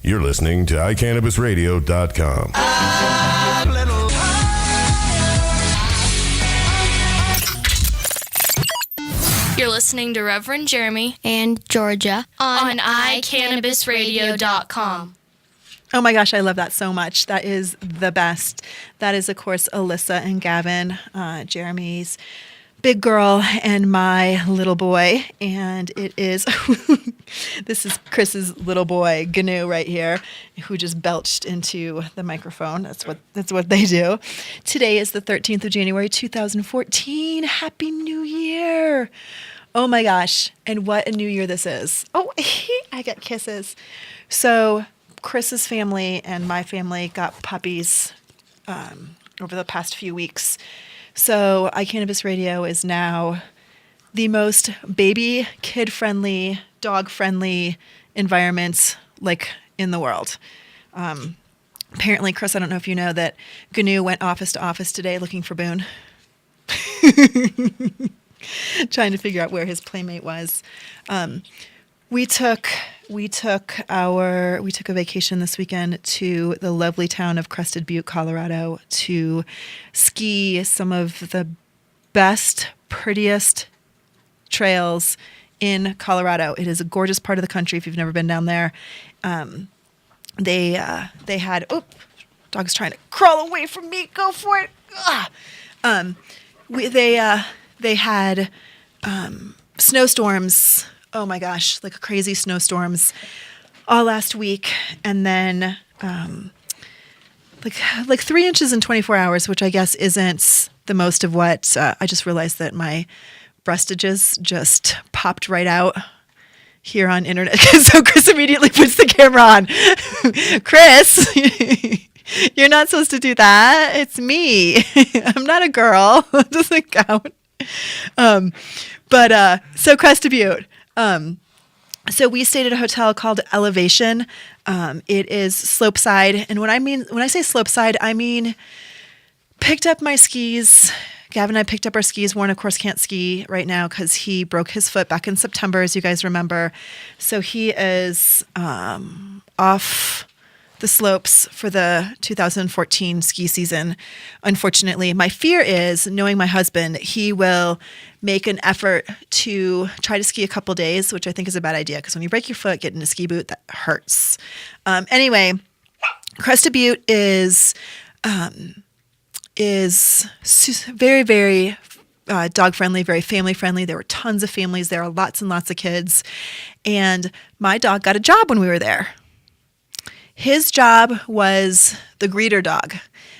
You're listening to iCannabisRadio.com. You're listening to Rev Jeremy and Georgia on iCannabisRadio.com. Oh my gosh, I love that so much. That is the best. That is, of course, Alyssa and Gavin, Jeremy's big girl and my little boy. And it is, this is Chris's little boy, Gnu, right here, who just belched into the microphone. That's what they do. Today is the 13th of January, 2014. Happy New Year. Oh my gosh. And what a new year this is. Oh, I got kisses. So Chris's family and my family got puppies over the past few weeks. So iCannabis Radio is now the most baby, kid-friendly, dog-friendly environment like in the world. Apparently, Chris, I don't know if you know that Gnu went office to office today looking for Boone. Trying to figure out where his playmate was. We took a vacation this weekend to the lovely town of Crested Butte, Colorado, to ski some of the best, prettiest trails in Colorado. It is a gorgeous part of the country if you've never been down there. They had dog's trying to crawl away from me. Go for it. They had snowstorms. Oh my gosh, like crazy snowstorms all last week. And then like 3 inches in 24 hours, which I guess isn't the most of what I just realized that my breastages just popped right out here on internet. So Chris immediately puts the camera on. Chris, you're not supposed to do that. It's me. I'm not a girl. It doesn't count. So Crested Butte. So we stayed at a hotel called Elevation. It is slopeside. And when I say slopeside, I mean picked up my skis. Gavin and I picked up our skis. Warren, of course, can't ski right now because he broke his foot back in September, as you guys remember. So he is off the slopes for the 2014 ski season. Unfortunately, my fear is, knowing my husband, he will make an effort to try to ski a couple days, which I think is a bad idea because when you break your foot, getting a ski boot, that hurts. Anyway, Crested Butte is very, very dog friendly, very family friendly. There were tons of families there, lots and lots of kids, and my dog got a job when we were there. His job was the greeter dog.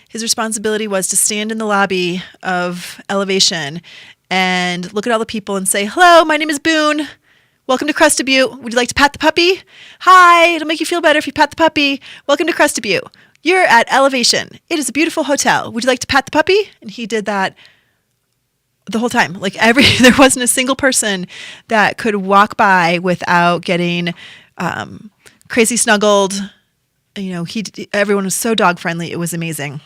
His responsibility was to stand in the lobby of Elevation and look at all the people and say, "Hello, my name is Boone. Welcome to Crested Butte. Would you like to pat the puppy? Hi, it'll make you feel better if you pat the puppy. Welcome to Crested Butte. You're at Elevation. It is a beautiful hotel. Would you like to pat the puppy?" And he did that the whole time. There wasn't a single person that could walk by without getting crazy snuggled. You know, everyone was so dog friendly. It was amazing.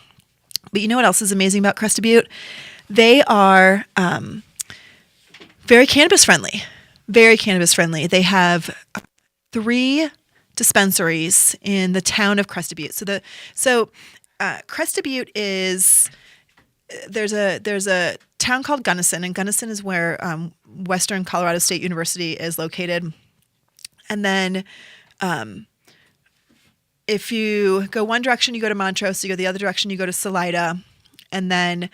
But you know what else is amazing about Crested Butte? They are very cannabis friendly. Very cannabis friendly. They have 3 dispensaries in the town of Crested Butte. So Crested Butte is there's a town called Gunnison, and Gunnison is where Western Colorado State University is located. And then if you go one direction, you go to Montrose. You go the other direction, you go to Salida. And then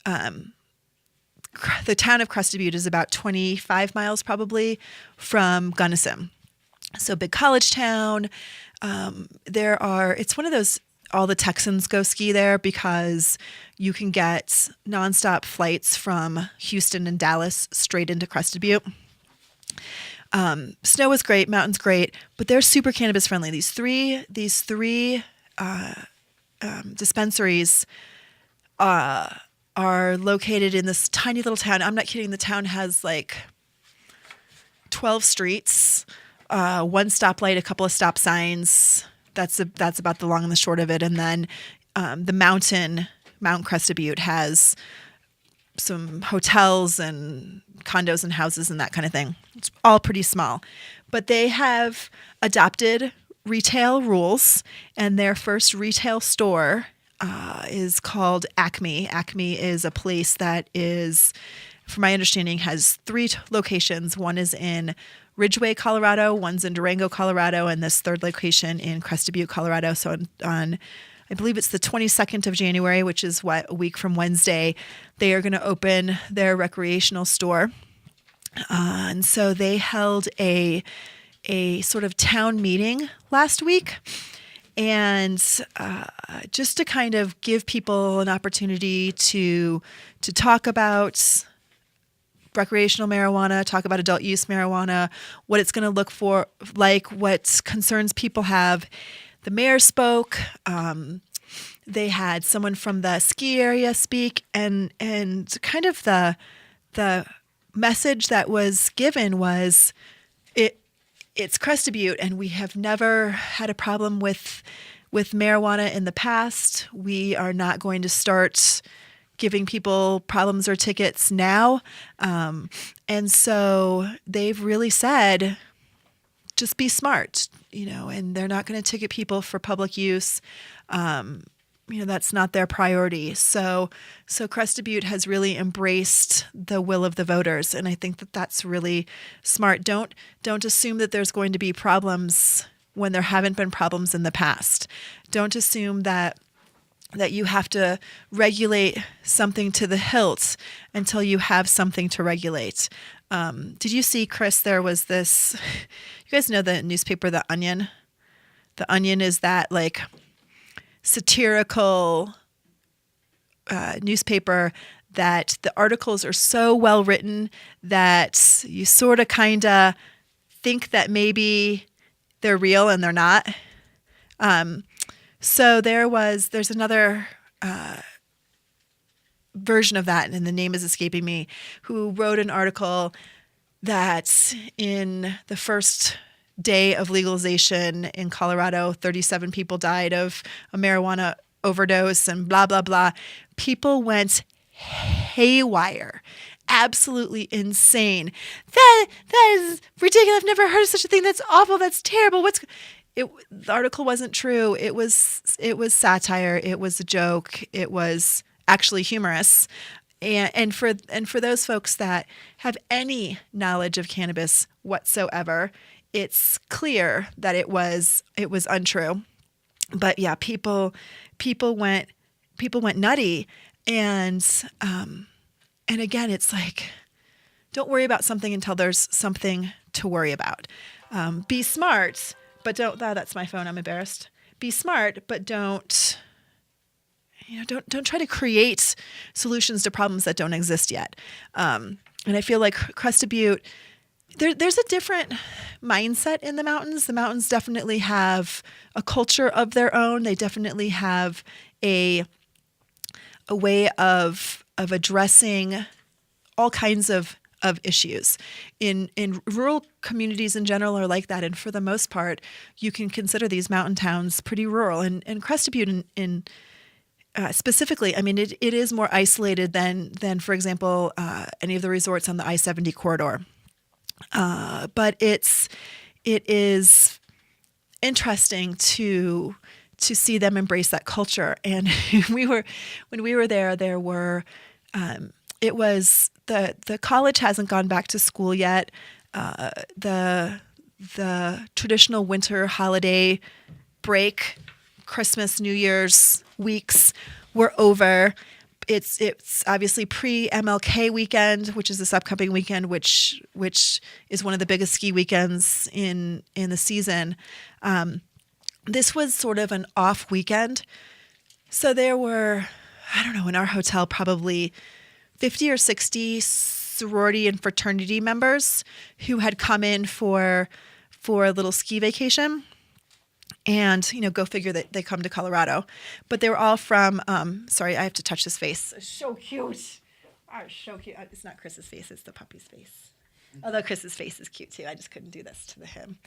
the town of Crested Butte is about 25 miles probably from Gunnison. So big college town. It's one of those, all the Texans go ski there because you can get nonstop flights from Houston and Dallas straight into Crested Butte. Snow is great, mountain's great, but they're super cannabis friendly. These three dispensaries are located in this tiny little town. I'm not kidding. The town has like 12 streets, one stoplight, a couple of stop signs. That's about the long and the short of it. And then Mount Crested Butte has some hotels and condos and houses and that kind of thing. It's all pretty small. But they have adopted retail rules, and their first retail store is called Acme. Acme is a place that is, from my understanding, has 3 locations. One is in Ridgeway, Colorado, one's in Durango, Colorado, and this third location in Crested Butte, Colorado. So on I believe it's the 22nd of January, which is a week from Wednesday, they are going to open their recreational store. And so they held a sort of town meeting last week, and just to kind of give people an opportunity to talk about recreational marijuana, talk about adult use marijuana, what it's going to look like, what concerns people have. The mayor spoke. They had someone from the ski area speak, and kind of the message that was given was it's Crested Butte, and we have never had a problem with marijuana in the past. We are not going to start giving people problems or tickets now. And so they've really said, just be smart, and they're not going to ticket people for public use. That's not their priority. So Crested Butte has really embraced the will of the voters, and I think that that's really smart. Don't assume that there's going to be problems when there haven't been problems in the past. Don't assume that you have to regulate something to the hilt until you have something to regulate. Did you see, Chris, there was this, you guys know the newspaper, The Onion? The Onion is that like satirical newspaper that the articles are so well written that you sort of kind of think that maybe they're real and they're not. So there's another version of that, and the name is escaping me, who wrote an article that in the first day of legalization in Colorado, 37 people died of a marijuana overdose and blah, blah, blah. People went haywire. Absolutely insane. That is ridiculous. I've never heard of such a thing. That's awful. That's terrible. The article wasn't true. It was satire. It was a joke. It was actually humorous. And for those folks that have any knowledge of cannabis whatsoever, it's clear that it was untrue. But yeah, people went nutty, and again, it's like, don't worry about something until there's something to worry about. Be smart, but don't. That's my phone. I'm embarrassed. Be smart, but don't try to create solutions to problems that don't exist yet. And I feel like Crested Butte, there's a different mindset in the mountains. The mountains definitely have a culture of their own. They definitely have a way of addressing all kinds of issues. In rural communities in general are like that, and for the most part, you can consider these mountain towns pretty rural. And Crested Butte in specifically, I mean, it is more isolated than for example, any of the resorts on the I-70 corridor. But it is interesting to see them embrace that culture. And when we were there were it was the college hasn't gone back to school yet. The traditional winter holiday break, Christmas, New Year's weeks were over. It's obviously pre-MLK weekend, which is this upcoming weekend, which is one of the biggest ski weekends in the season. This was sort of an off weekend. So there were, I don't know, in our hotel, probably 50 or 60 sorority and fraternity members who had come in for a little ski vacation. And, go figure that they come to Colorado. But they were all from, sorry, I have to touch his face. It's so cute. Oh, so cute. It's not Chris's face, it's the puppy's face. Although Chris's face is cute too. I just couldn't do this to him.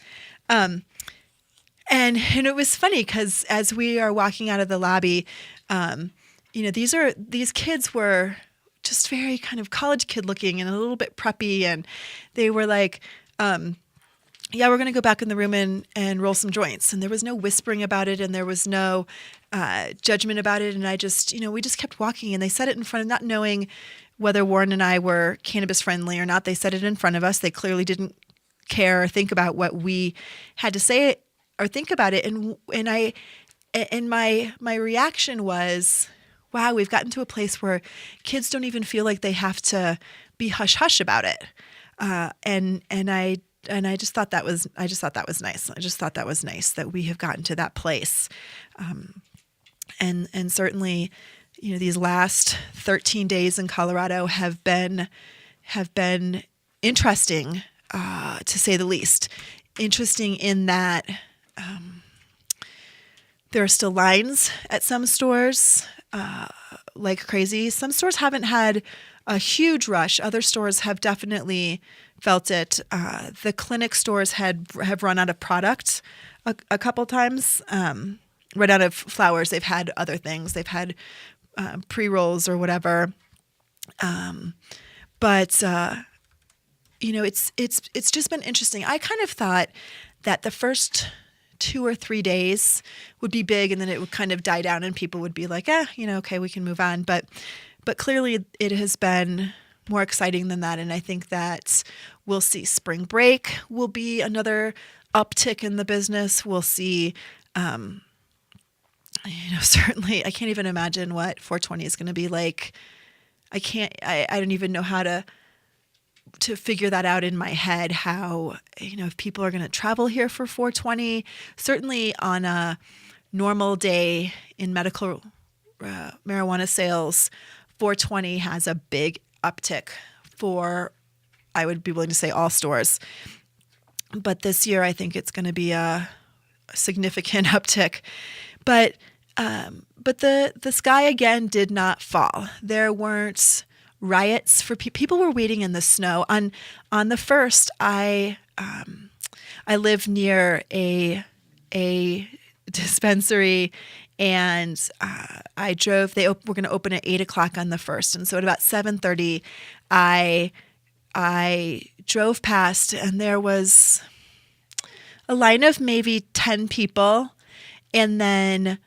And it was funny because as we are walking out of the lobby, these kids were just very kind of college kid looking and a little bit preppy. And they were like, yeah, we're going to go back in the room and roll some joints. And there was no whispering about it, and there was no judgment about it. And I just, we just kept walking, and they said it in front of, not knowing whether Warren and I were cannabis friendly or not. They said it in front of us. They clearly didn't care or think about what we had to say or think about it. And my reaction was, wow, we've gotten to a place where kids don't even feel like they have to be hush hush about it. And I just thought that was nice. I just thought that was nice that we have gotten to that place. And certainly, these last 13 days in Colorado have been interesting, to say the least. Interesting in that there are still lines at some stores, like crazy. Some stores haven't had a huge rush. Other stores have definitely felt it. The clinic stores have run out of product a couple times, run out of flowers. They've had other things. They've had pre-rolls or whatever. But it's just been interesting. I kind of thought that the first 2 or 3 days would be big, and then it would kind of die down, and people would be like, okay, we can move on. But clearly, it has been more exciting than that, and I think that we'll see spring break will be another uptick in the business. We'll see, certainly, I can't even imagine what 420 is going to be like. I don't even know how to figure that out in my head, how, if people are going to travel here for 420. Certainly on a normal day in medical marijuana sales, 420 has a big uptick for, I would be willing to say, all stores. But this year, I think it's going to be a significant uptick. But the sky again did not fall. There weren't riots for people were waiting in the snow. On the 1st, I live near a dispensary, and I drove. We're going to open at 8:00 on the 1st, and so at about 7:30, I drove past, and there was a line of maybe 10 people, and then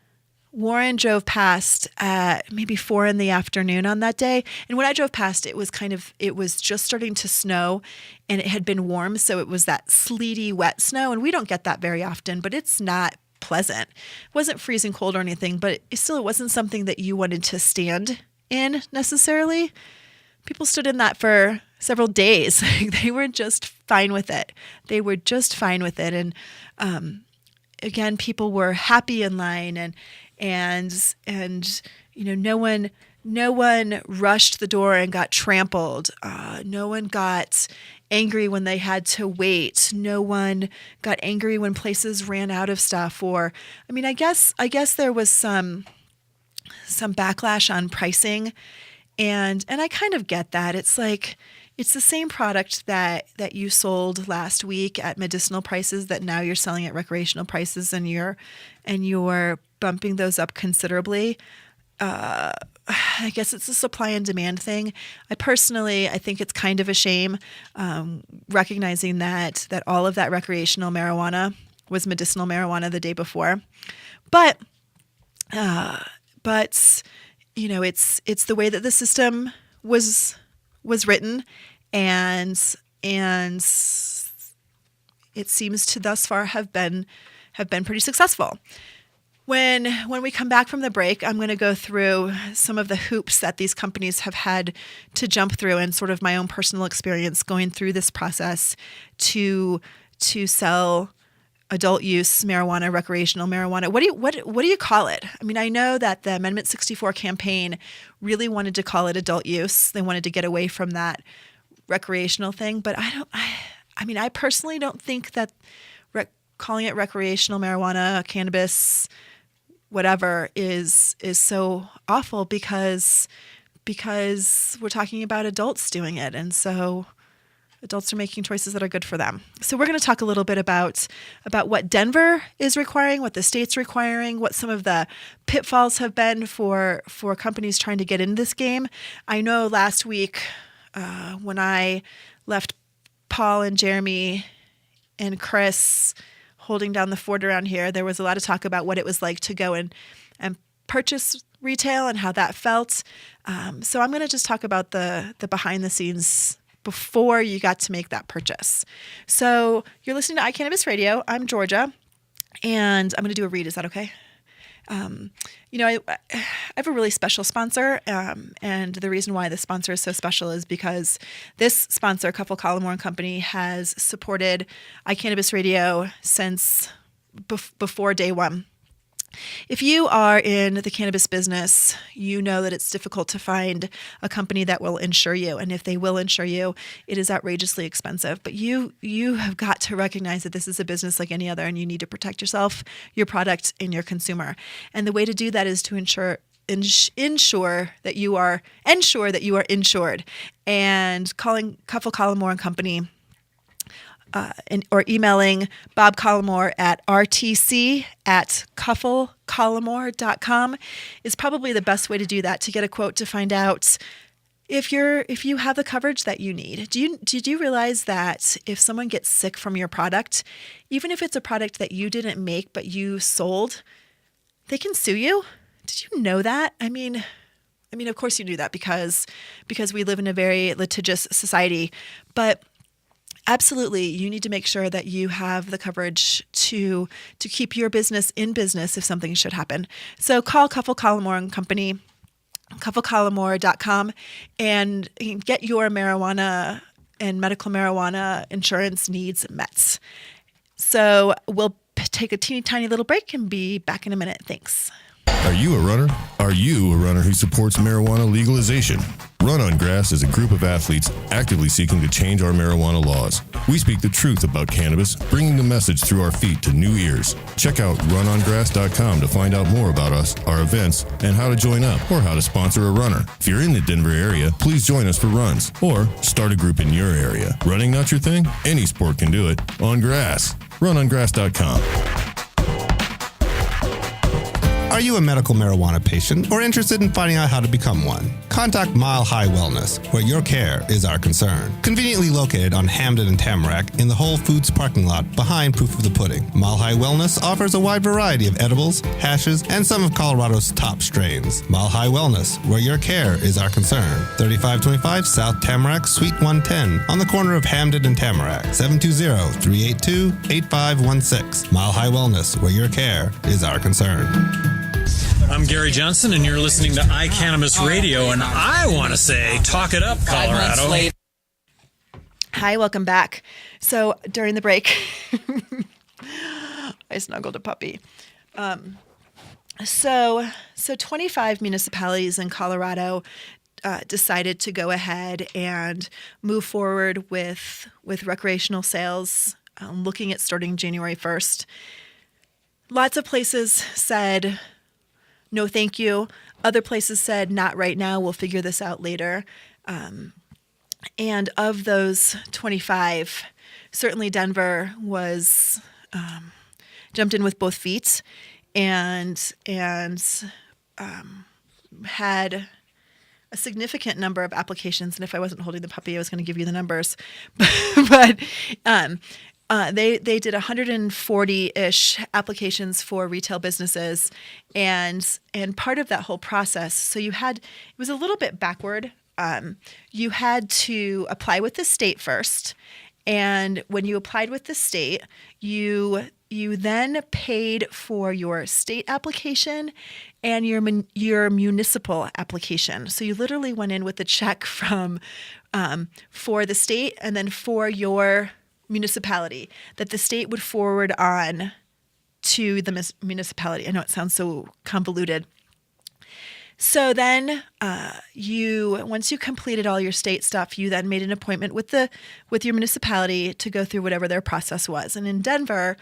Warren drove past at maybe 4 p.m. on that day. And when I drove past, it was just starting to snow, and it had been warm. So it was that sleety, wet snow. And we don't get that very often, but it's not pleasant. It wasn't freezing cold or anything, but it wasn't something that you wanted to stand in necessarily. People stood in that for several days. They were just fine with it. And again, people were happy in line, and no one rushed the door and got trampled. No one got angry when they had to wait. No one got angry when places ran out of stuff. Or, I guess there was some backlash on pricing, and I kind of get that. It's like, it's the same product that you sold last week at medicinal prices that now you're selling at recreational prices, and you're bumping those up considerably. I guess it's a supply and demand thing. I think it's kind of a shame, recognizing that all of that recreational marijuana was medicinal marijuana the day before. But it's the way that the system was written, and it seems to thus far have been pretty successful. When we come back from the break, I'm going to go through some of the hoops that these companies have had to jump through, and sort of my own personal experience going through this process to sell adult use marijuana, recreational marijuana. What do you call it? I know that the Amendment 64 campaign really wanted to call it adult use. They wanted to get away from that recreational thing, but I personally don't think that calling it recreational marijuana, cannabis, whatever is so awful, because we're talking about adults doing it, and so adults are making choices that are good for them. So we're going to talk a little bit about what Denver is requiring, what the state's requiring, what some of the pitfalls have been for companies trying to get into this game. I know last week when I left Paul and Jeremy and Chris holding down the fort around here, there was a lot of talk about what it was like to go and purchase retail and how that felt. So I'm going to just talk about the behind the scenes before you got to make that purchase. So you're listening to iCannabis Radio. I'm Georgia, and I'm going to do a read. Is that okay? I have a really special sponsor, and the reason why this sponsor is so special is because this sponsor, Cuffle Collimore & Company, has supported iCannabis Radio since before day one. If you are in the cannabis business, you know that it's difficult to find a company that will insure you. And if they will insure you, it is outrageously expensive. But you have got to recognize that this is a business like any other, and you need to protect yourself, your product, and your consumer. And the way to do that is to ensure that you are insured. And calling Cuffle Collimore & Company or emailing Bob Collimore at rtc@cufflecollimore.com is probably the best way to do that, to get a quote to find out if you have the coverage that you need. Did you realize that if someone gets sick from your product, even if it's a product that you didn't make but you sold, they can sue you? Did you know that? I mean, of course you knew that because we live in a very litigious society, but absolutely, you need to make sure that you have the coverage to keep your business in business if something should happen. So call Cuffle Collimore & Company, cufflecollimore.com, and get your marijuana and medical marijuana insurance needs met. So we'll take a teeny tiny little break and be back in a minute. Thanks. Are you a runner? Are you a runner who supports marijuana legalization? Run on Grass is a group of athletes actively seeking to change our marijuana laws. We speak the truth about cannabis, bringing the message through our feet to new ears. Check out runongrass.com to find out more about us, our events, and how to join up or how to sponsor a runner. If you're in the Denver area, please join us for runs or start a group in your area. Running not your thing? Any sport can do it on grass. Runongrass.com. Are you a medical marijuana patient or interested in finding out how to become one? Contact Mile High Wellness, where your care is our concern. Conveniently located on Hamden and Tamarack in the Whole Foods parking lot behind Proof of the Pudding. Mile High Wellness offers a wide variety of edibles, hashes, and some of Colorado's top strains. Mile High Wellness, where your care is our concern. 3525 South Tamarack, Suite 110, on the corner of Hamden and Tamarack. 720-382-8516. Mile High Wellness, where your care is our concern. I'm Gary Johnson, and you're listening to iCannabis Radio, and I want to say, talk it up, Colorado. Hi, welcome back. So during the break, I snuggled a puppy. So 25 municipalities in Colorado decided to go ahead and move forward with recreational sales, looking at starting January 1st. Lots of places said, no, thank you. Other places said, not right now. We'll figure this out later. And of those 25, certainly Denver was jumped in with both feet and had a significant number of applications. And if I wasn't holding the puppy, I was going to give you the numbers. But they did 140-ish applications for retail businesses, and part of that whole process, so it was a little bit backward. You had to apply with the state first, and when you applied with the state, you then paid for your state application and your municipal application. So you literally went in with a check from for the state and then for your municipality that the state would forward on to the municipality. I know it sounds so convoluted. So then once you completed all your state stuff, you then made an appointment with your municipality to go through whatever their process was. And in Denver,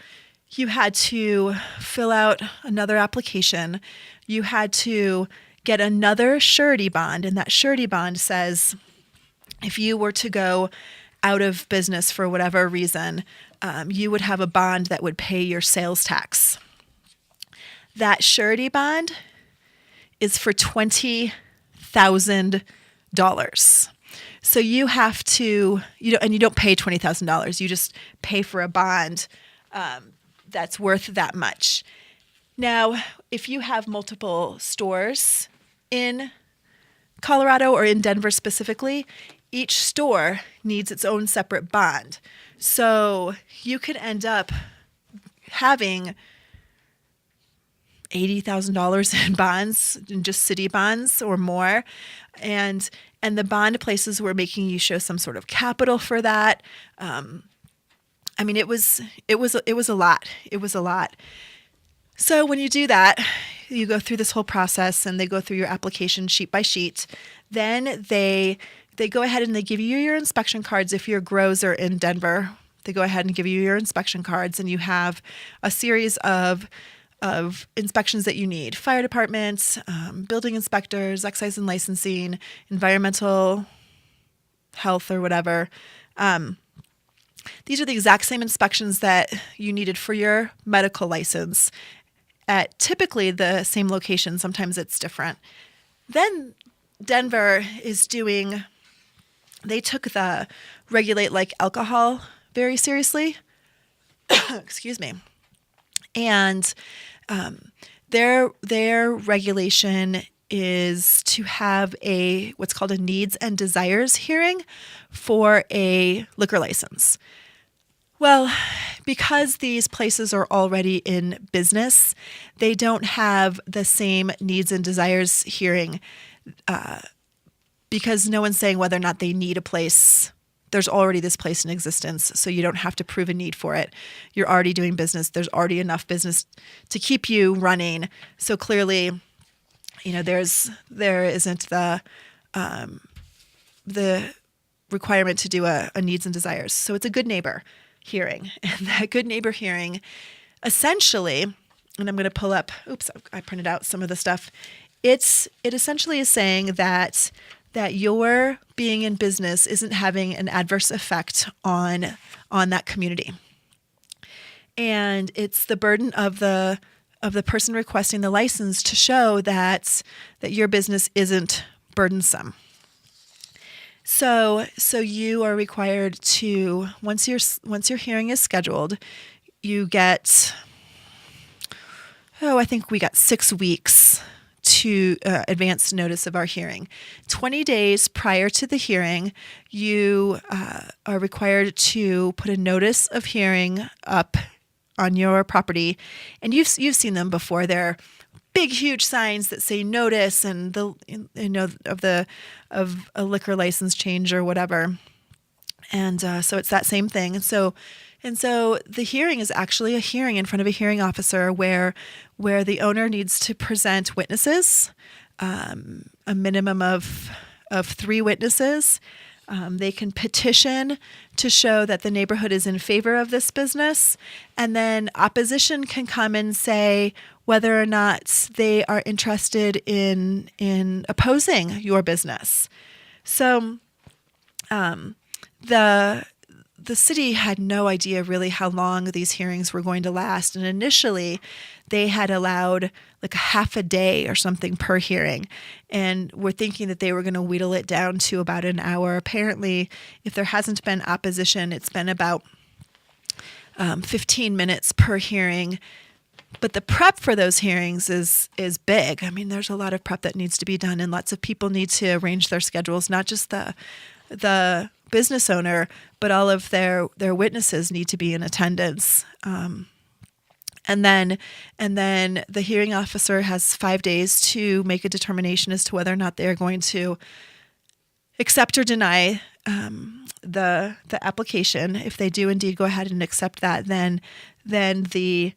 you had to fill out another application. You had to get another surety bond, and that surety bond says if you were to go out of business for whatever reason, you would have a bond that would pay your sales tax. That surety bond is for $20,000. So you have to, and you don't pay $20,000. You just pay for a bond that's worth that much. Now, if you have multiple stores in Colorado or in Denver specifically, each store needs its own separate bond. So you could end up having $80,000 in bonds, in just city bonds or more, and the bond places were making you show some sort of capital for that. I mean, it was a lot. It was a lot. So when you do that, you go through this whole process, and they go through your application sheet by sheet. Then they go ahead and they give you your inspection cards. If your grows are in Denver, they go ahead and give you your inspection cards, and you have a series of inspections that you need: fire departments, building inspectors, excise and licensing, environmental health or whatever. These are the exact same inspections that you needed for your medical license at typically the same location. Sometimes it's different. Then Denver is doing, they took the regulate like alcohol very seriously. Excuse me. And their regulation is to have what's called a needs and desires hearing for a liquor license. Well, because these places are already in business, they don't have the same needs and desires hearing because no one's saying whether or not they need a place. There's already this place in existence, so you don't have to prove a need for it. You're already doing business. There's already enough business to keep you running. So clearly, there isn't the requirement to do a needs and desires. So it's a good neighbor hearing. And that good neighbor hearing essentially, and I'm going to pull up, I printed out some of the stuff. It essentially is saying that your being in business isn't having an adverse effect on that community. And it's the burden of the person requesting the license to show that your business isn't burdensome. So you are required to, once your hearing is scheduled, you get, I think we got 6 weeks to advance notice of our hearing. 20 days prior to the hearing, you are required to put a notice of hearing up on your property, and you've seen them before. They're big, huge signs that say notice and of a liquor license change or whatever. And so it's that same thing. And so the hearing is actually a hearing in front of a hearing officer where the owner needs to present witnesses, a minimum of 3 witnesses. They can petition to show that the neighborhood is in favor of this business, and then opposition can come and say whether or not they are interested in opposing your business. So the city had no idea really how long these hearings were going to last. And initially, they had allowed like a half a day or something per hearing. And we're thinking that they were going to wheedle it down to about an hour. Apparently, if there hasn't been opposition, it's been about 15 minutes per hearing. But the prep for those hearings is big. I mean, there's a lot of prep that needs to be done, and lots of people need to arrange their schedules, not just the business owner, but all of their witnesses need to be in attendance. And then the hearing officer has 5 days to make a determination as to whether or not they are going to accept or deny the application. If they do indeed go ahead and accept that, then the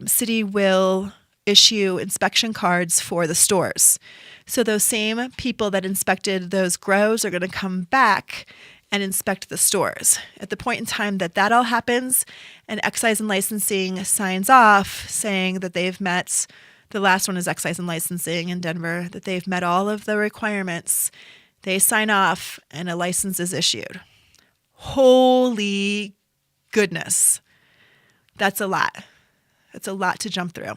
city will issue inspection cards for the stores. So those same people that inspected those grows are going to come back and inspect the stores. At the point in time that all happens, and excise and licensing signs off saying that they've met, the last one is excise and licensing in Denver, that they've met all of the requirements, they sign off and a license is issued. Holy goodness. That's a lot. That's a lot to jump through.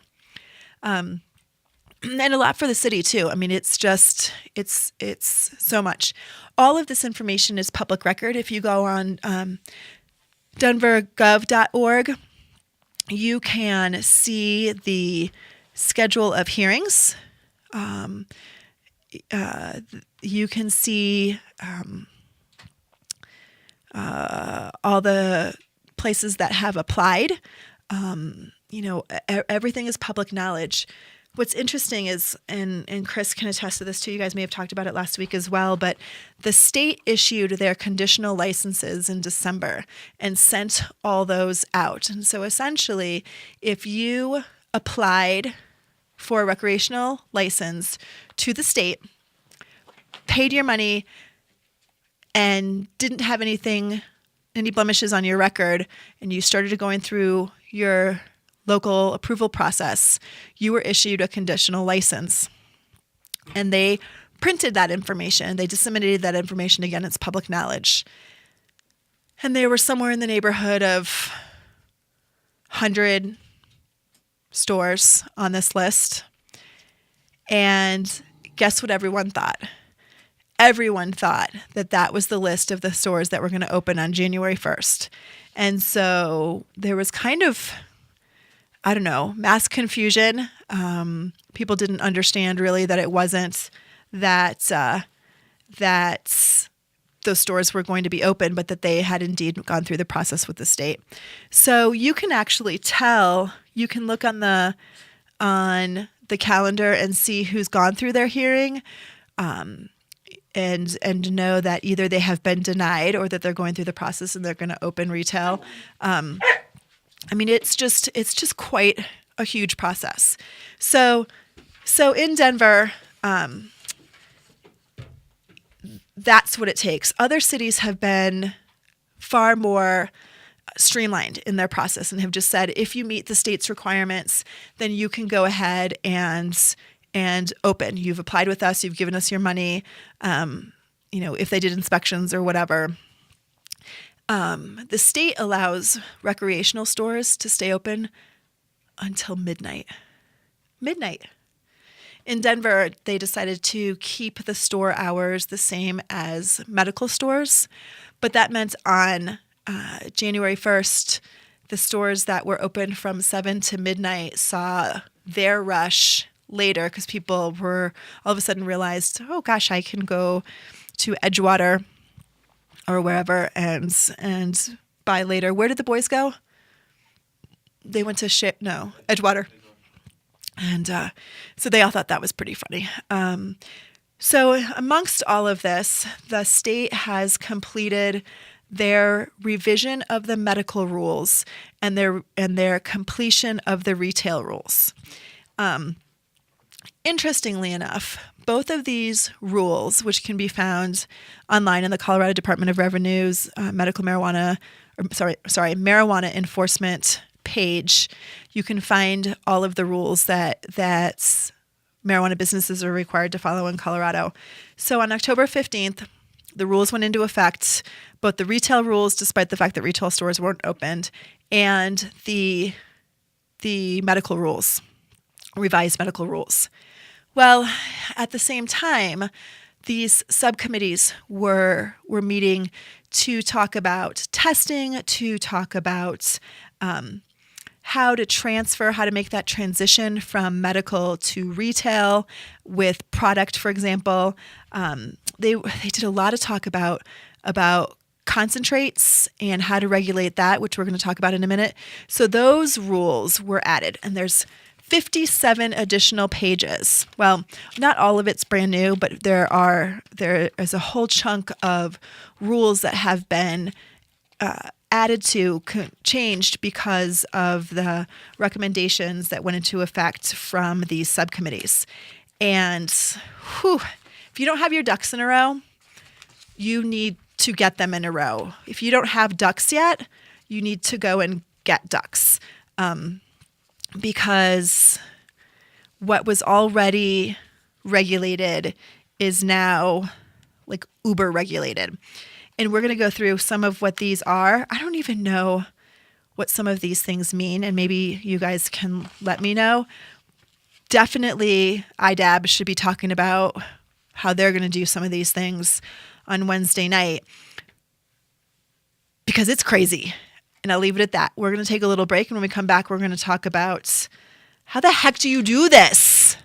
and a lot for the city too. I mean, it's so much. All of this information is public record. If you go on denvergov.org, you can see the schedule of hearings. You can see all the places that have applied. Everything is public knowledge. What's interesting is, and Chris can attest to this too, you guys may have talked about it last week as well, but the state issued their conditional licenses in December and sent all those out. And so essentially, if you applied for a recreational license to the state, paid your money, and didn't have any blemishes on your record, and you started going through your local approval process, you were issued a conditional license. And they printed that information. They disseminated that information. Again, it's public knowledge. And they were somewhere in the neighborhood of 100 stores on this list. And guess what everyone thought? Everyone thought that was the list of the stores that were going to open on January 1st. And so there was kind of, mass confusion. People didn't understand really that it wasn't that those stores were going to be open, but that they had indeed gone through the process with the state. So you can actually tell, you can look on the calendar and see who's gone through their hearing, and know that either they have been denied or that they're going through the process and they're going to open retail. It's just quite a huge process. So in Denver, that's what it takes. Other cities have been far more streamlined in their process and have just said, if you meet the state's requirements, then you can go ahead and open. You've applied with us. You've given us your money. If they did inspections or whatever. The state allows recreational stores to stay open until midnight. In Denver, they decided to keep the store hours the same as medical stores, but that meant on January 1st, the stores that were open from 7 to midnight saw their rush later because people were all of a sudden realized, oh gosh, I can go to Edgewater or wherever and buy later. Where did the boys go? They went to Edgewater. And so they all thought that was pretty funny. So amongst all of this, the state has completed their revision of the medical rules and their completion of the retail rules. Interestingly enough, both of these rules, which can be found online in the Colorado Department of Revenue's marijuana enforcement page, you can find all of the rules that marijuana businesses are required to follow in Colorado. So on October 15th, the rules went into effect, both the retail rules, despite the fact that retail stores weren't opened, and the medical rules, revised medical rules. Well, at the same time, these subcommittees were meeting to talk about testing, to talk about how to make that transition from medical to retail with product, for example. They did a lot of talk about concentrates and how to regulate that, which we're going to talk about in a minute. So those rules were added, and there's 57 additional pages. Well, not all of it's brand new, but there is a whole chunk of rules that have been added to, changed because of the recommendations that went into effect from these subcommittees. And if you don't have your ducks in a row, you need to get them in a row. If you don't have ducks yet, you need to go and get ducks. Because what was already regulated is now like uber regulated. And we're going to go through some of what these are. I don't even know what some of these things mean, and maybe you guys can let me know. definitely IDAB should be talking about how they're going to do some of these things on Wednesday night, because it's crazy. And I'll leave it at that. We're going to take a little break, and when we come back, we're going to talk about how the heck do you do this?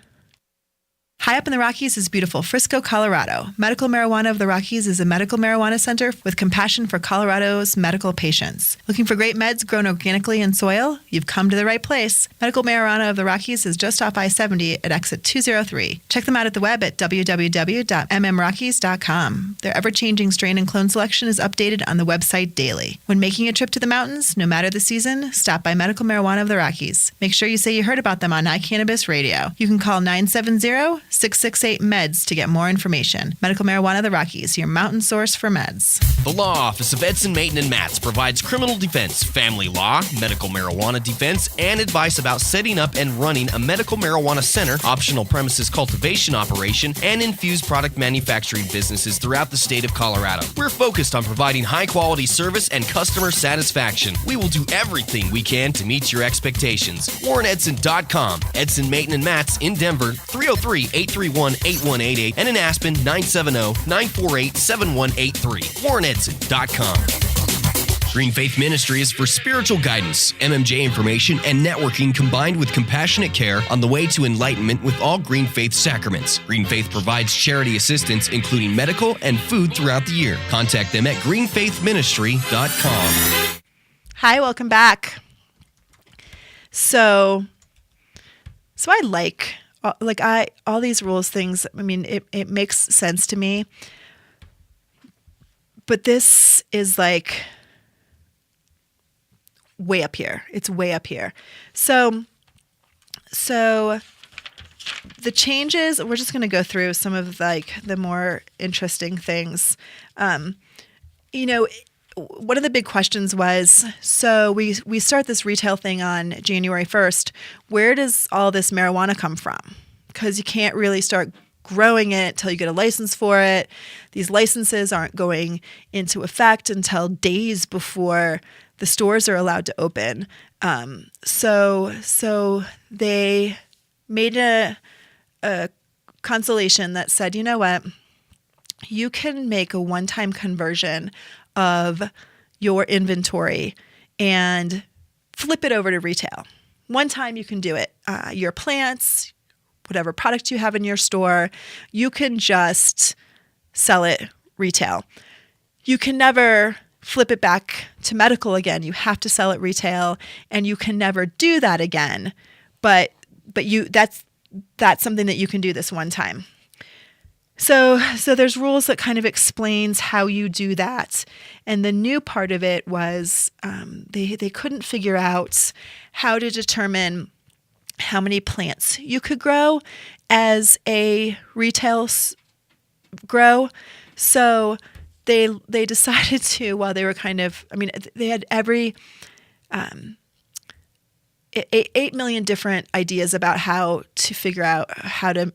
High up in the Rockies is beautiful Frisco, Colorado. Medical Marijuana of the Rockies is a medical marijuana center with compassion for Colorado's medical patients. Looking for great meds grown organically in soil? You've come to the right place. Medical Marijuana of the Rockies is just off I-70 at exit 203. Check them out at the web at www.mmrockies.com. Their ever-changing strain and clone selection is updated on the website daily. When making a trip to the mountains, no matter the season, stop by Medical Marijuana of the Rockies. Make sure you say you heard about them on iCannabis Radio. You can call 970-668-MEDS to get more information. Medical Marijuana of the Rockies, your mountain source for meds. The Law Office of Edson, Mayton & Matz provides criminal defense, family law, medical marijuana defense, and advice about setting up and running a medical marijuana center, optional premises cultivation operation, and infused product manufacturing businesses throughout the state of Colorado. We're focused on providing high-quality service and customer satisfaction. We will do everything we can to meet your expectations. WarrenEdson.com. Edson, Mayton & Matz in Denver, 303-831-8188, and in Aspen, 970-948-7183. WarrenEdson.com. Green Faith Ministry is for spiritual guidance, MMJ information, and networking combined with compassionate care on the way to enlightenment with all Green Faith sacraments. Green Faith provides charity assistance, including medical and food throughout the year. Contact them at greenfaithministry.com. Hi, welcome back. So I like all these rules things. I mean, it makes sense to me. But this is like way up here. It's way up here. So the changes, we're just going to go through some of like the more interesting things. One of the big questions was, so we start this retail thing on January 1st. Where does all this marijuana come from? Because you can't really start growing it till you get a license for it. These licenses aren't going into effect until days before the stores are allowed to open. So they made a consolation that said, you know what? You can make a one-time conversion of your inventory and flip it over to retail. One time you can do it. Your plants, whatever product you have in your store, you can just sell it retail. You can never flip it back to medical again. You have to sell it retail, and you can never do that again. But that's something that you can do this one time. So there's rules that kind of explains how you do that. And the new part of it was they couldn't figure out how to determine how many plants you could grow as a retail grow. So they decided to, while they were they had every 8 million different ideas about how to figure out how to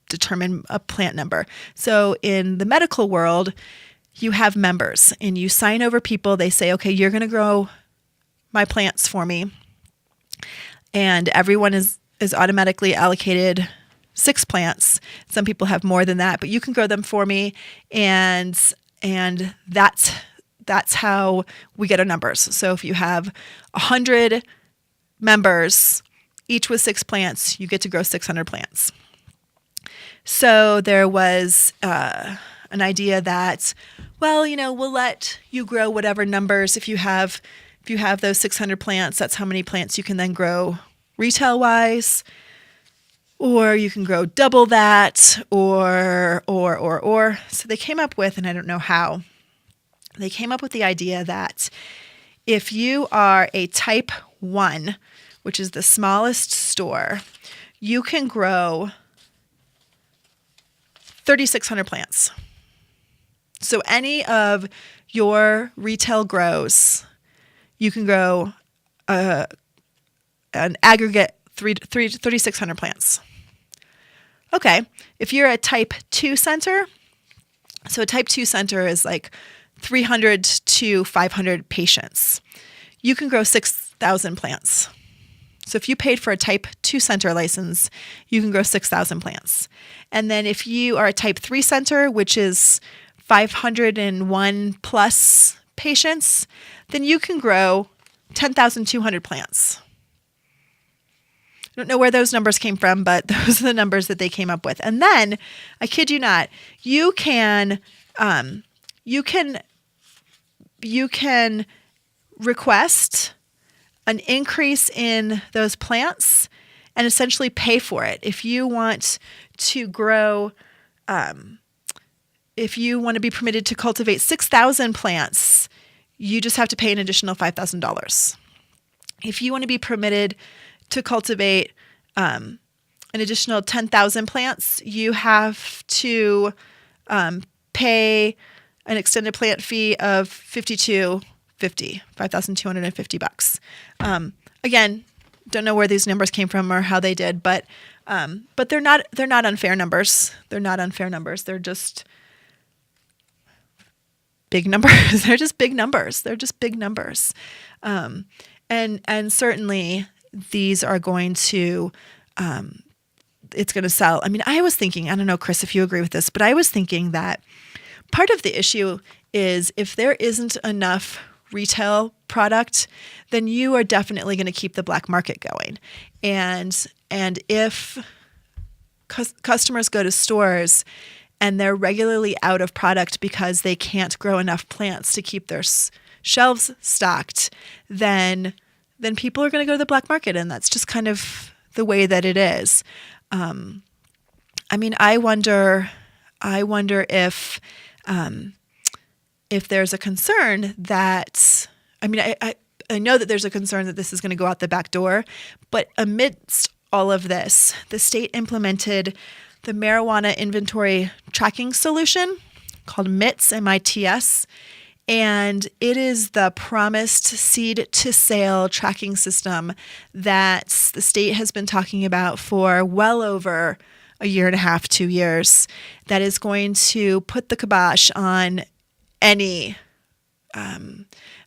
determine a plant number. So in the medical world, you have members and you sign over people. They say, okay, you're going to grow my plants for me. And everyone is automatically allocated 6 plants. Some people have more than that, but you can grow them for me. And that's how we get our numbers. So if you have 100 members, each with 6 plants, you get to grow 600 plants. So there was an idea that, well, we'll let you grow whatever numbers. If you have those 600 plants, that's how many plants you can then grow retail-wise. Or you can grow double that, or. So they came up with, and I don't know how, they came up with the idea that if you are a type 1, which is the smallest store, you can grow 3,600 plants. So any of your retail grows, you can grow an aggregate 3,600 plants. Okay, if you're a type 2 center, so a type 2 center is like 300 to 500 patients. You can grow 6,000 plants. So if you paid for a type 2 center license, you can grow 6,000 plants. And then if you are a type 3 center, which is 501 plus patients, then you can grow 10,200 plants. I don't know where those numbers came from, but those are the numbers that they came up with. And then, I kid you not, you can request an increase in those plants and essentially pay for it. If you want to grow, if you want to be permitted to cultivate 6,000 plants, you just have to pay an additional $5,000. If you want to be permitted to cultivate an additional 10,000 plants, you have to pay an extended plant fee of $5,250. Again, don't know where these numbers came from or how they did, but they're not unfair numbers. They're not unfair numbers. They're just big numbers. They're just big numbers. They're just big numbers. And certainly these are going to it's going to sell. I mean, I was thinking, I don't know, Chris, if you agree with this, but I was thinking that part of the issue is if there isn't enough retail product, then you are definitely going to keep the black market going. And if customers go to stores and they're regularly out of product because they can't grow enough plants to keep their shelves stocked, then people are going to go to the black market, and that's just kind of the way that it is. I mean, I wonder if there's a concern that, I mean, I know that there's a concern that this is going to go out the back door, but amidst all of this, the state implemented the marijuana inventory tracking solution called MITS, M-I-T-S, and it is the promised seed to sale tracking system that the state has been talking about for well over a year and a half, 2 years, that is going to put the kibosh on any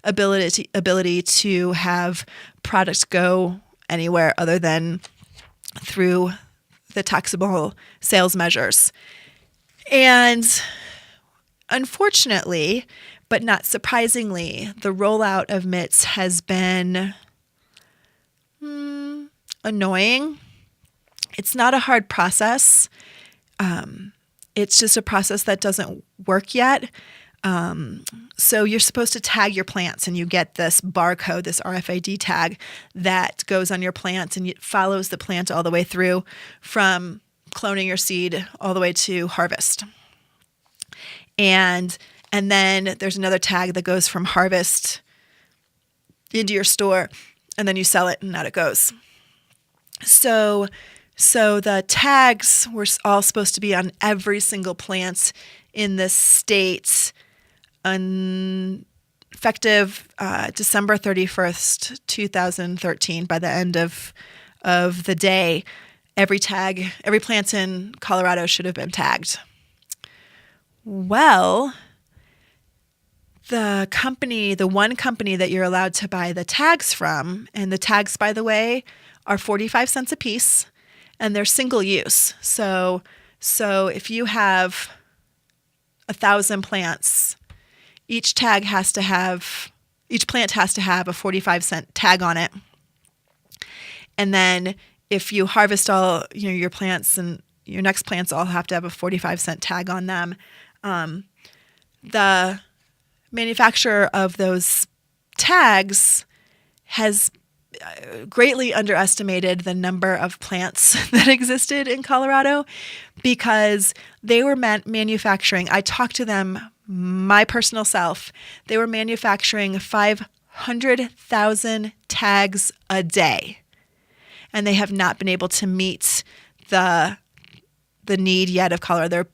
ability to have products go anywhere other than through the taxable sales measures. And unfortunately, but not surprisingly, the rollout of MITS has been annoying. It's not a hard process. It's just a process that doesn't work yet. So you're supposed to tag your plants, and you get this barcode, this RFID tag that goes on your plants, and it follows the plant all the way through from cloning your seed all the way to harvest. And then there's another tag that goes from harvest into your store, and then you sell it, and out it goes. So the tags were all supposed to be on every single plant in the state, effective December 31st, 2013. By the end of the day, every plant in Colorado should have been tagged. Well, the one company that you're allowed to buy the tags from, and the tags, by the way, are 45 cents a piece, and they're single use. So if you have 1,000 plants, each plant has to have a 45-cent tag on it. And then if you harvest all your plants, and your next plants all have to have a 45-cent tag on them. The manufacturer of those tags has greatly underestimated the number of plants that existed in Colorado, because they were manufacturing, I talked to them, my personal self, they were manufacturing 500,000 tags a day, and they have not been able to meet the need yet of Colorado.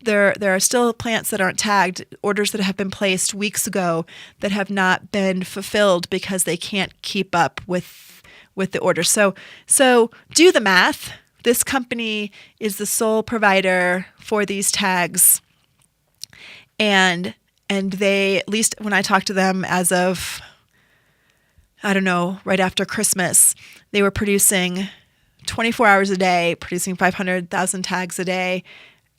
There are still plants that aren't tagged, orders that have been placed weeks ago that have not been fulfilled because they can't keep up with the order. So do the math. This company is the sole provider for these tags, and they, at least when I talked to them as of, I don't know, right after Christmas, They were producing 24 hours a day, producing 500,000 tags a day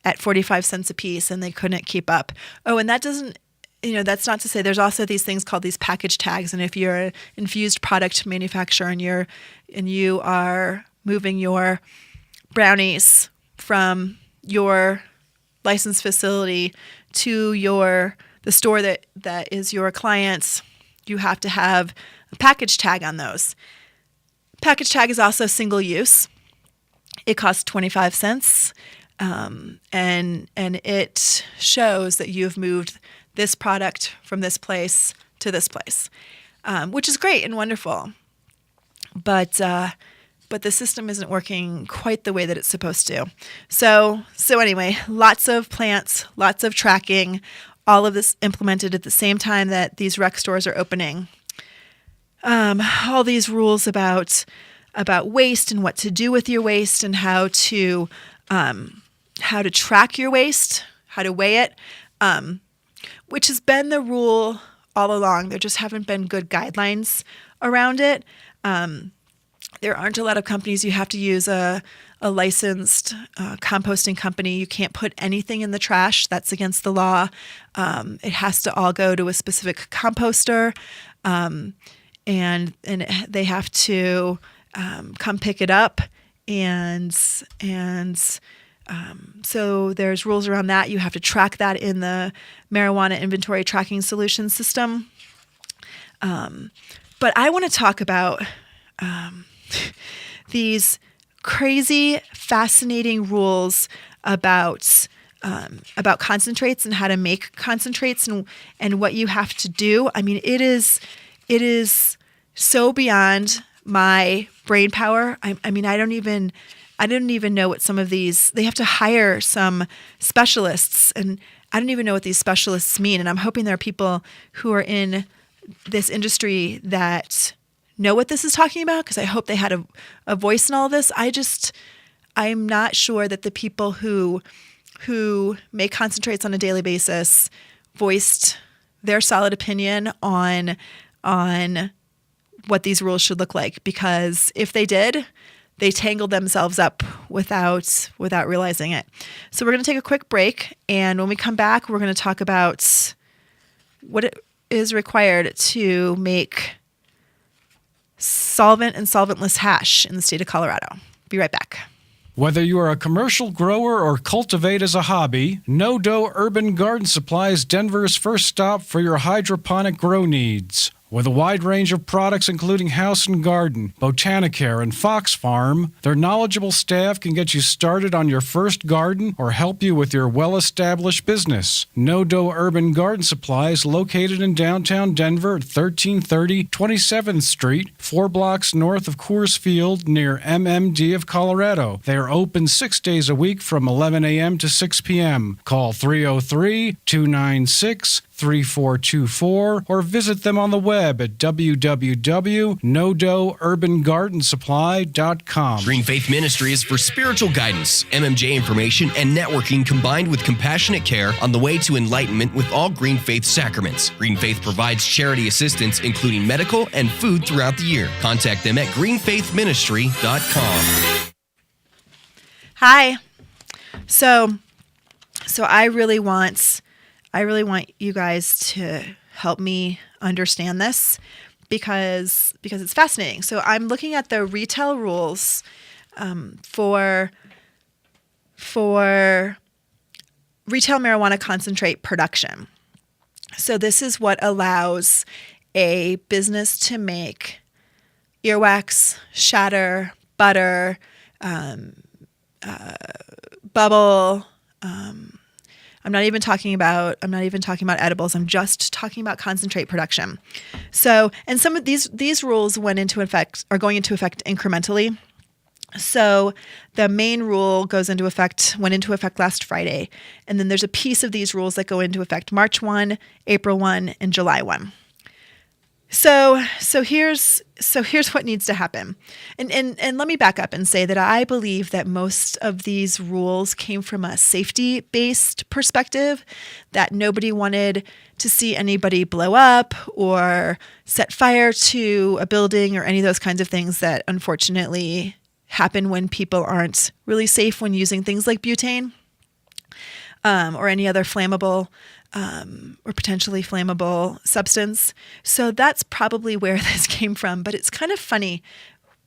at 45 cents a piece, and they couldn't keep up. Oh, and that doesn't, that's not to say there's also these things called these package tags. And if you're an infused product manufacturer and you are moving your brownies from your licensed facility to the store that is your client's, you have to have a package tag on those. Package tag is also single use. It costs 25 cents, and it shows that you've moved this product from this place to this place, which is great and wonderful. But the system isn't working quite the way that it's supposed to. So anyway, lots of plants, lots of tracking, all of this implemented at the same time that these rec stores are opening. All these rules about waste and what to do with your waste and how to track your waste, how to weigh it, which has been the rule all along. There just haven't been good guidelines around it. There aren't a lot of companies. You have to use a licensed composting company. You can't put anything in the trash. That's against the law. It has to all go to a specific composter, and they have to come pick it up. And so there's rules around that. You have to track that in the marijuana inventory tracking solution system. But I want to talk about these crazy, fascinating rules about concentrates and how to make concentrates and what you have to do. I mean, it is so beyond my brain power. I mean, I don't even know what some of these. They have to hire some specialists, and I don't even know what these specialists mean. And I'm hoping there are people who are in this industry that know what this is talking about, because I hope they had a voice in all of this. I'm not sure that the people who make concentrates on a daily basis voiced their solid opinion on what these rules should look like, because if they did, they tangled themselves up without realizing it. So we're going to take a quick break, and when we come back, we're going to talk about what it is required to make solvent and solventless hash in the state of Colorado. Be right back. Whether you are a commercial grower or cultivate as a hobby, No Dough Urban Garden Supply is Denver's first stop for your hydroponic grow needs. With a wide range of products including House and Garden, Botanicare, and Fox Farm, their knowledgeable staff can get you started on your first garden or help you with your well-established business. No Dough Urban Garden Supply is located in downtown Denver at 1330 27th Street, 4 blocks north of Coors Field near MMD of Colorado. They are open 6 days a week from 11 a.m. to 6 p.m. Call 303-296-3424 or visit them on the web at www.nodoughurbangardensupply.com. Green Faith Ministry is for spiritual guidance, MMJ information, and networking combined with compassionate care on the way to enlightenment with all Green Faith sacraments. Green Faith provides charity assistance, including medical and food throughout the year. Contact them at greenfaithministry.com. Hi. So I really want you guys to help me understand this because it's fascinating. So I'm looking at the retail rules for retail marijuana concentrate production. So this is what allows a business to make earwax, shatter, butter, bubble. I'm not even talking about edibles. I'm just talking about concentrate production. So, and some of these rules are going into effect incrementally. So the main rule went into effect last Friday. And then there's a piece of these rules that go into effect March 1, April 1, and July 1. So here's what needs to happen. And let me back up and say that I believe that most of these rules came from a safety-based perspective, that nobody wanted to see anybody blow up or set fire to a building or any of those kinds of things that unfortunately happen when people aren't really safe when using things like butane or any other flammable or potentially flammable substance. So that's probably where this came from, but it's kind of funny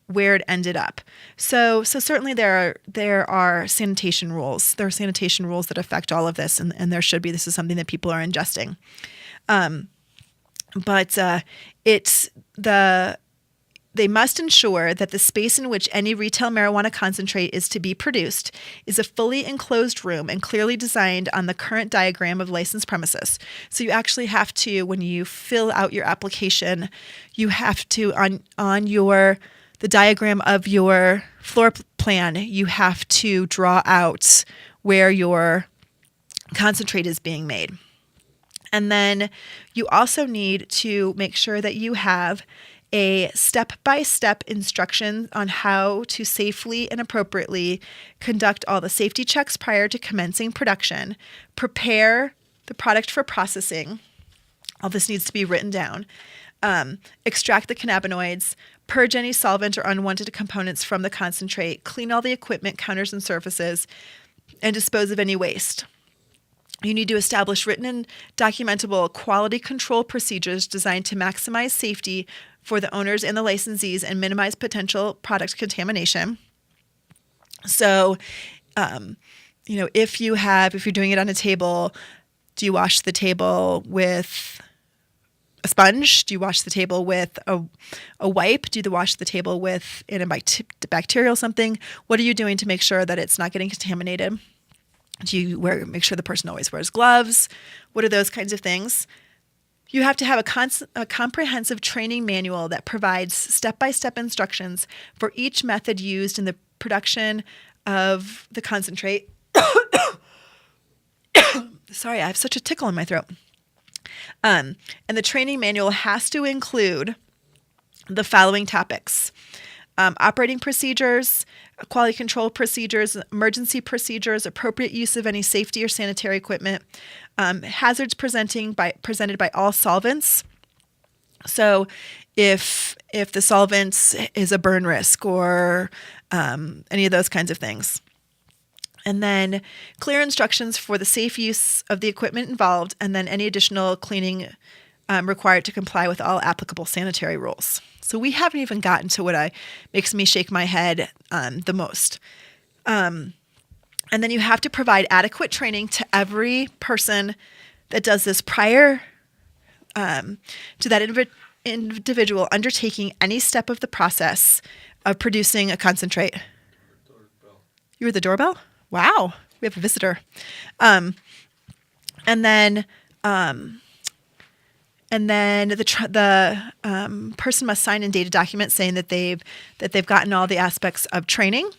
where it ended up. So certainly there are sanitation rules. There are sanitation rules that affect all of this, and there should be. This is something that people are ingesting. They must ensure that the space in which any retail marijuana concentrate is to be produced is a fully enclosed room and clearly designed on the current diagram of licensed premises. So you actually have to, when you fill out your application, you have to, the diagram of your floor plan, you have to draw out where your concentrate is being made. And then you also need to make sure that you have a step-by-step instruction on how to safely and appropriately conduct all the safety checks prior to commencing production, prepare the product for processing. All this needs to be written down. Extract the cannabinoids, purge any solvent or unwanted components from the concentrate, clean all the equipment, counters, and surfaces, and dispose of any waste. You need to establish written and documentable quality control procedures designed to maximize safety for the owners and the licensees and minimize potential product contamination. So, if you're doing it on a table, do you wash the table with a sponge? Do you wash the table with a wipe? Do you wash the table with antibacterial something? What are you doing to make sure that it's not getting contaminated? Do you make sure the person always wears gloves? What are those kinds of things? You have to have a comprehensive training manual that provides step-by-step instructions for each method used in the production of the concentrate. Sorry, I have such a tickle in my throat. And the training manual has to include the following topics: operating procedures, quality control procedures, emergency procedures, appropriate use of any safety or sanitary equipment, hazards presented by all solvents. So if the solvent is a burn risk or any of those kinds of things. And then clear instructions for the safe use of the equipment involved, and then any additional cleaning required to comply with all applicable sanitary rules. So we haven't even gotten to what makes me shake my head the most. And then you have to provide adequate training to every person that does this prior to that individual undertaking any step of the process of producing a concentrate. Doorbell. You were the doorbell? Wow, we have a visitor. And then the person must sign and date a document saying that they've gotten all the aspects of training.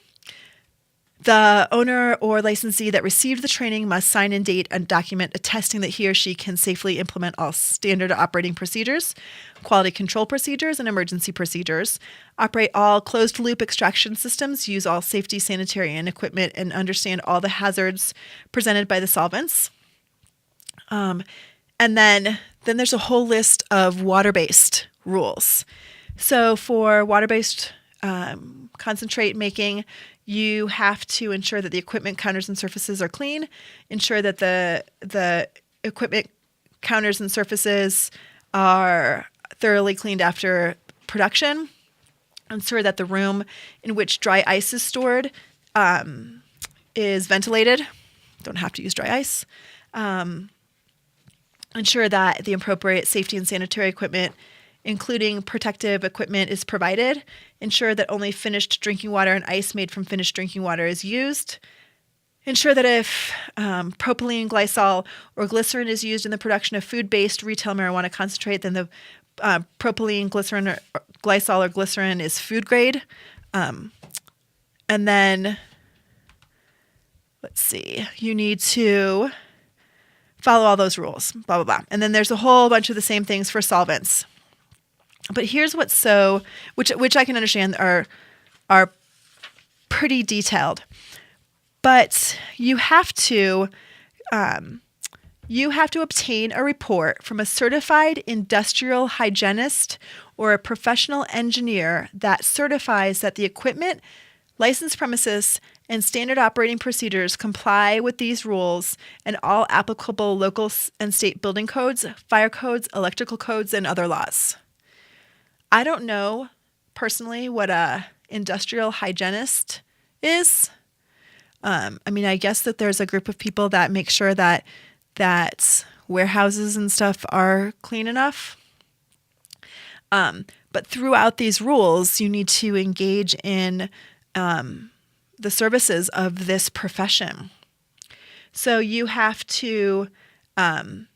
The owner or licensee that received the training must sign and date a document attesting that he or she can safely implement all standard operating procedures, quality control procedures, and emergency procedures, operate all closed-loop extraction systems, use all safety, sanitary, and equipment, and understand all the hazards presented by the solvents. And then there's a whole list of water-based rules. So for water-based concentrate making, you have to ensure that the equipment, counters, and surfaces are clean, ensure that the equipment, counters, and surfaces are thoroughly cleaned after production, ensure that the room in which dry ice is stored is ventilated. Don't have to use dry ice. Ensure that the appropriate safety and sanitary equipment, including protective equipment, is provided. Ensure that only finished drinking water and ice made from finished drinking water is used. Ensure that if propylene glycol or glycerin is used in the production of food-based retail marijuana concentrate, then the propylene glycerin or glycol or glycerin is food grade. And then, let's see, you need to follow all those rules, blah, blah, blah. And then there's a whole bunch of the same things for solvents. But here's what's which I can understand are pretty detailed. But you have to obtain a report from a certified industrial hygienist or a professional engineer that certifies that the equipment, licensed premises, and standard operating procedures comply with these rules and all applicable local and state building codes, fire codes, electrical codes, and other laws. I don't know personally what a industrial hygienist is. I guess that there's a group of people that make sure that warehouses and stuff are clean enough. But throughout these rules, you need to engage in the services of this profession. So you have to get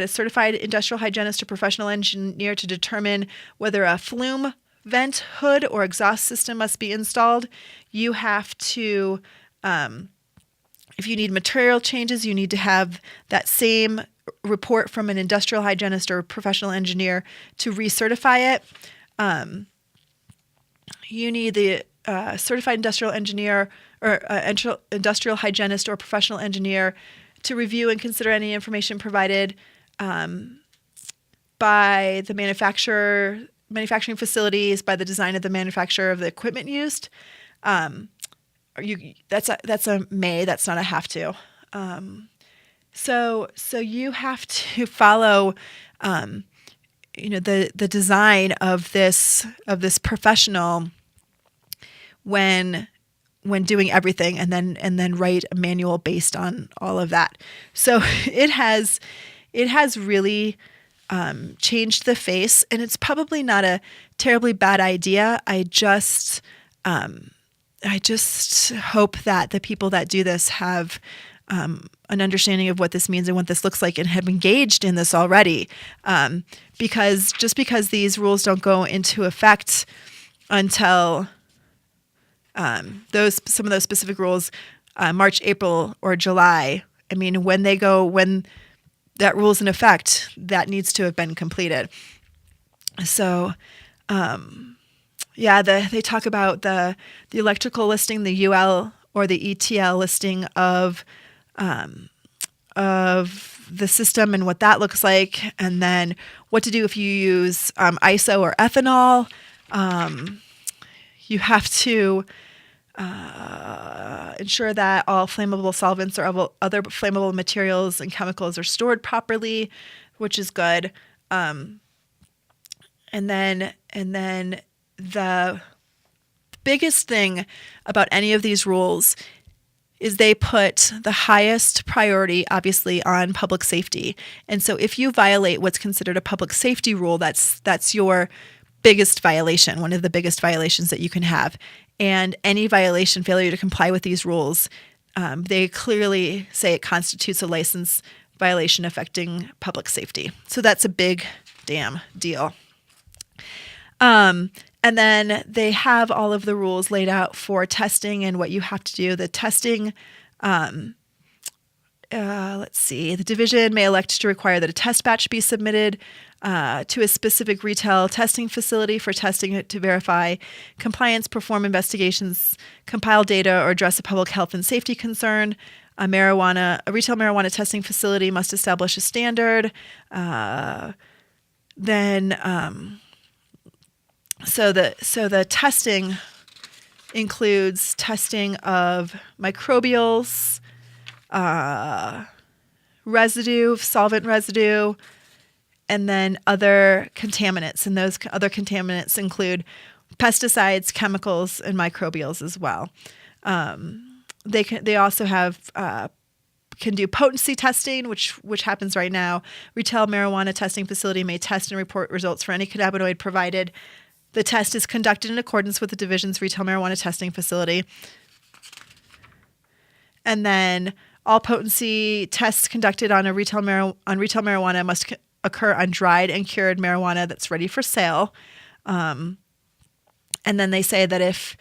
a certified industrial hygienist or professional engineer to determine whether a flume vent, hood, or exhaust system must be installed. You have to, if you need material changes, you need to have that same report from an industrial hygienist or professional engineer to recertify it. You need the certified industrial engineer or industrial hygienist or professional engineer to review and consider any information provided by the manufacturing facilities, by the design of the manufacturer of the equipment used. That's a may. That's not a have to. So you have to follow, the design of this professional when doing everything, and then write a manual based on all of that. So it has really changed the face, and it's probably not a terribly bad idea. I just hope that the people that do this have an understanding of what this means and what this looks like and have engaged in this already. Because these rules don't go into effect until some of those specific rules, March, April, or July. I mean, when that rule's in effect, that needs to have been completed. So, they talk about the electrical listing, the UL or the ETL listing of the system and what that looks like, and then what to do if you use ISO or ethanol. You have to ensure that all flammable solvents or other flammable materials and chemicals are stored properly, which is good. And then the biggest thing about any of these rules is they put the highest priority, obviously, on public safety. And so if you violate what's considered a public safety rule, that's your biggest violation, one of the biggest violations that you can have. And any violation, failure to comply with these rules, they clearly say it constitutes a license violation affecting public safety. So that's a big damn deal. And then they have all of the rules laid out for testing and what you have to do. The testing, let's see, the division may elect to require that a test batch be submitted to a specific retail testing facility for testing it to verify compliance, perform investigations, compile data, or address a public health and safety concern. A retail marijuana testing facility must establish a standard. So the testing includes testing of microbials, residue, solvent residue, and then other contaminants. And those other contaminants include pesticides, chemicals, and microbials as well. They also have can do potency testing, which happens right now. Retail marijuana testing facility may test and report results for any cannabinoid provided the test is conducted in accordance with the division's retail marijuana testing facility. And then all potency tests conducted on retail marijuana must occur on dried and cured marijuana that's ready for sale. And then they say that if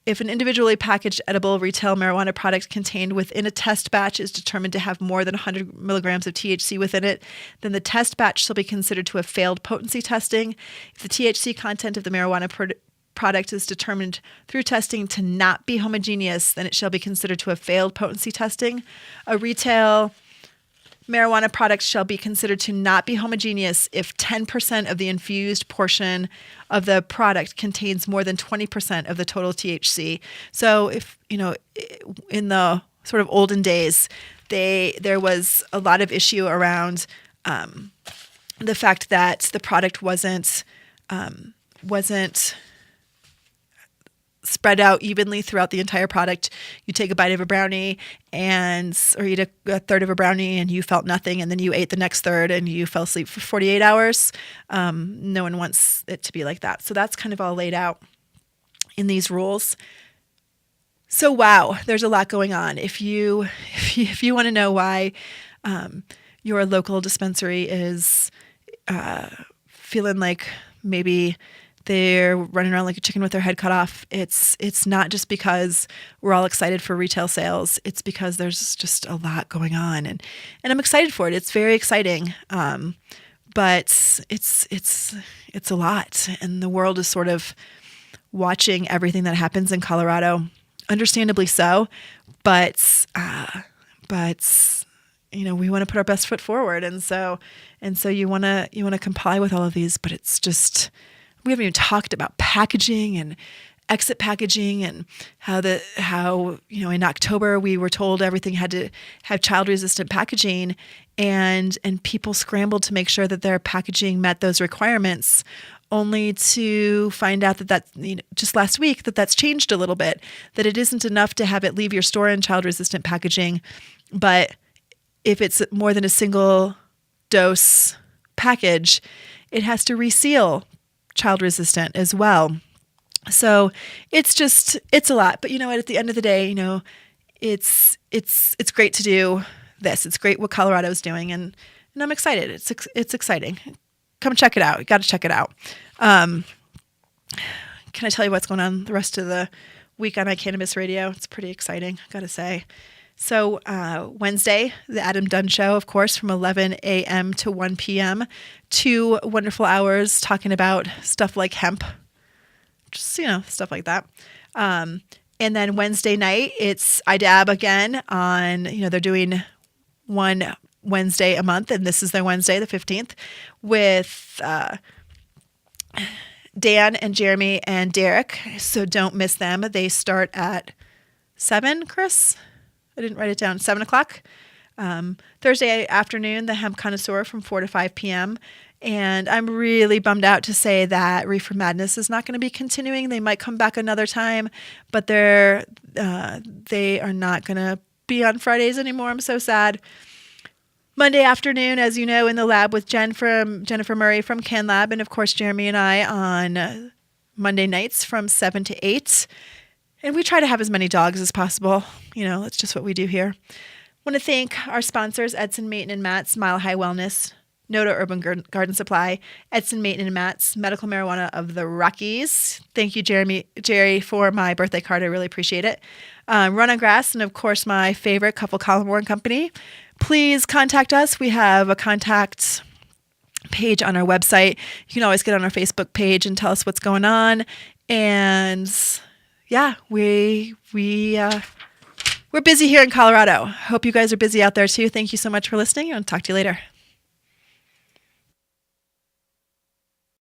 if an individually packaged edible retail marijuana product contained within a test batch is determined to have more than 100 milligrams of THC within it, then the test batch shall be considered to have failed potency testing. If the THC content of the marijuana product is determined through testing to not be homogeneous, then it shall be considered to have failed potency testing. A retail marijuana product shall be considered to not be homogeneous if 10% of the infused portion of the product contains more than 20% of the total THC. So if, in the sort of olden days, there was a lot of issue around the fact that the product wasn't spread out evenly throughout the entire product. You take a bite of a brownie or eat a third of a brownie and you felt nothing, and then you ate the next third and you fell asleep for 48 hours. No one wants it to be like that. So that's kind of all laid out in these rules. So wow, there's a lot going on. If you want to know why your local dispensary is feeling like maybe they're running around like a chicken with their head cut off, it's not just because we're all excited for retail sales. It's because there's just a lot going on, and I'm excited for it. It's very exciting, but it's a lot, and the world is sort of watching everything that happens in Colorado, understandably so. But we want to put our best foot forward, and so you want to comply with all of these, but it's just. We haven't even talked about packaging and exit packaging, and how in October we were told everything had to have child-resistant packaging, and people scrambled to make sure that their packaging met those requirements, only to find out that just last week that's changed a little bit, that it isn't enough to have it leave your store in child-resistant packaging, but if it's more than a single dose package, it has to reseal child resistant as well. So it's a lot, but at the end of the day, it's great to do this. It's great what Colorado is doing, and I'm excited. It's exciting. Come check it out. You got to check it out. Can I tell you what's going on the rest of the week on iCannabis Radio? It's pretty exciting, I got to say. So Wednesday, the Adam Dunn Show, of course, from 11 a.m. to 1 p.m. 2 wonderful hours talking about stuff like hemp, just, stuff like that. And then Wednesday night, it's iDab again on, they're doing one Wednesday a month, and this is their Wednesday, the 15th, with Dan and Jeremy and Derek. So don't miss them. They start at 7, Chris? I didn't write it down. 7 o'clock. Thursday afternoon, the Hemp Connoisseur from 4 to 5 p.m. And I'm really bummed out to say that Reefer Madness is not going to be continuing. They might come back another time, but they are not going to be on Fridays anymore. I'm so sad. Monday afternoon, as you know, in the lab with Jennifer Murray from Can Lab, and of course Jeremy and I on Monday nights from 7 to 8. And we try to have as many dogs as possible. That's just what we do here. I want to thank our sponsors, Edson Maiten and Matt's Mile High Wellness, Noda Urban Garden Supply, Edson Maiten and Matt's Medical Marijuana of the Rockies. Thank you, Jerry, for my birthday card. I really appreciate it. Run on Grass, and of course, my favorite, Couple Collmore and Company. Please contact us. We have a contact page on our website. You can always get on our Facebook page and tell us what's going on. And yeah, we're busy here in Colorado. Hope you guys are busy out there too. Thank you so much for listening, and I'll talk to you later.